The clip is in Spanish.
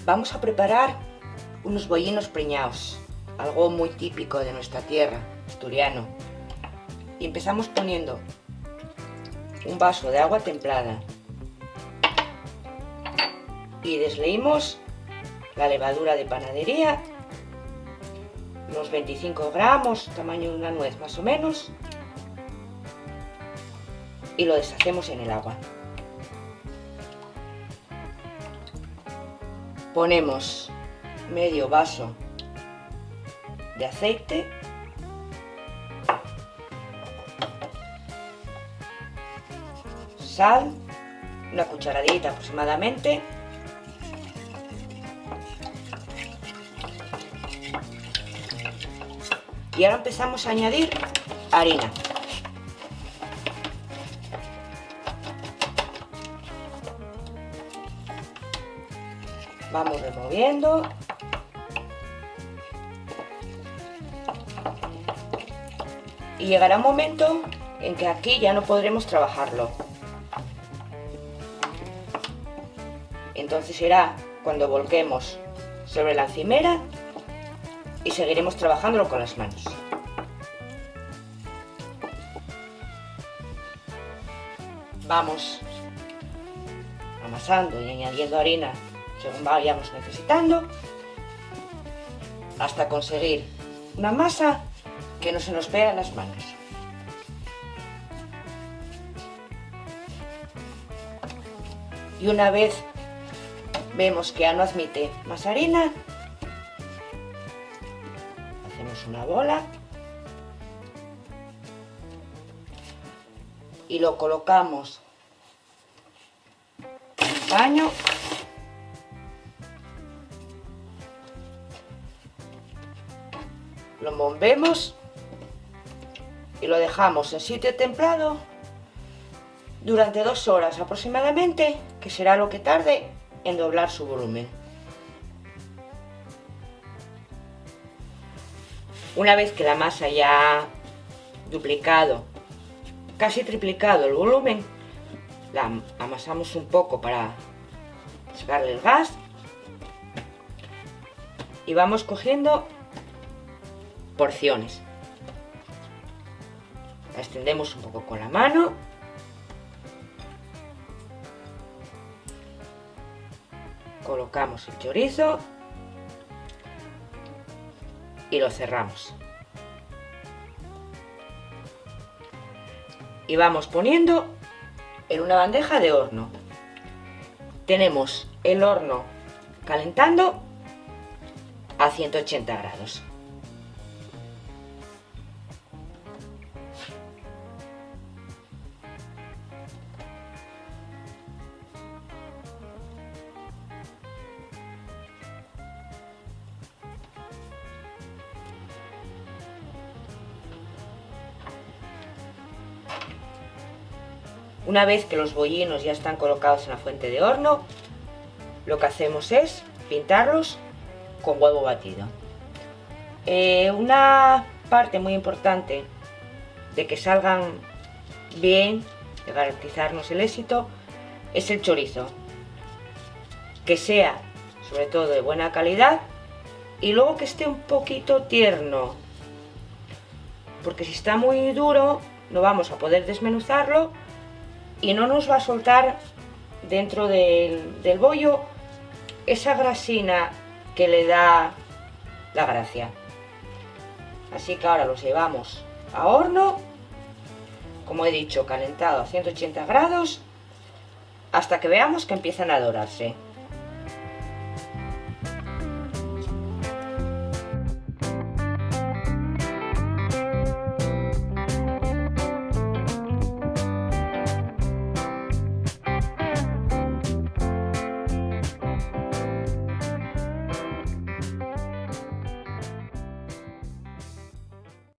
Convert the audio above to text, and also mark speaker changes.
Speaker 1: Vamos a preparar unos bollinos preñados, algo muy típico de nuestra tierra, asturiano. Y empezamos poniendo un vaso de agua templada y desleímos la levadura de panadería, unos 25 gramos, tamaño de una nuez más o menos, y lo deshacemos en el agua. Ponemos medio vaso de aceite, sal, una cucharadita aproximadamente, y ahora empezamos a añadir harina. Vamos removiendo. Y llegará un momento en que aquí ya no podremos trabajarlo. Entonces será cuando volquemos sobre la encimera y seguiremos trabajándolo con las manos. Vamos amasando y añadiendo harina según vayamos necesitando, hasta conseguir una masa que no se nos pega en las manos. Y una vez vemos que ya no admite más harina, hacemos una bola y lo colocamos en un paño. Lo envolvemos y lo dejamos en sitio templado durante 2 horas aproximadamente, que será lo que tarde en doblar su volumen. Una vez que la masa ya ha duplicado, casi triplicado el volumen, la amasamos un poco para sacarle el gas y vamos cogiendo porciones. La extendemos un poco con la mano colocamos el chorizo y lo cerramos y vamos poniendo en una bandeja de horno. Tenemos el horno calentando a 180 grados. Una vez que los bollinos ya están colocados en la fuente de horno, lo que hacemos es pintarlos con huevo batido. Una parte muy importante de que salgan bien, de garantizarnos el éxito, es el chorizo. Que sea, sobre todo, de buena calidad y luego que esté un poquito tierno. Porque si está muy duro, no vamos a poder desmenuzarlo y no nos va a soltar dentro del bollo esa grasina que le da la gracia. Así que ahora los llevamos a horno, como he dicho, calentado a 180 grados, hasta que veamos que empiezan a dorarse.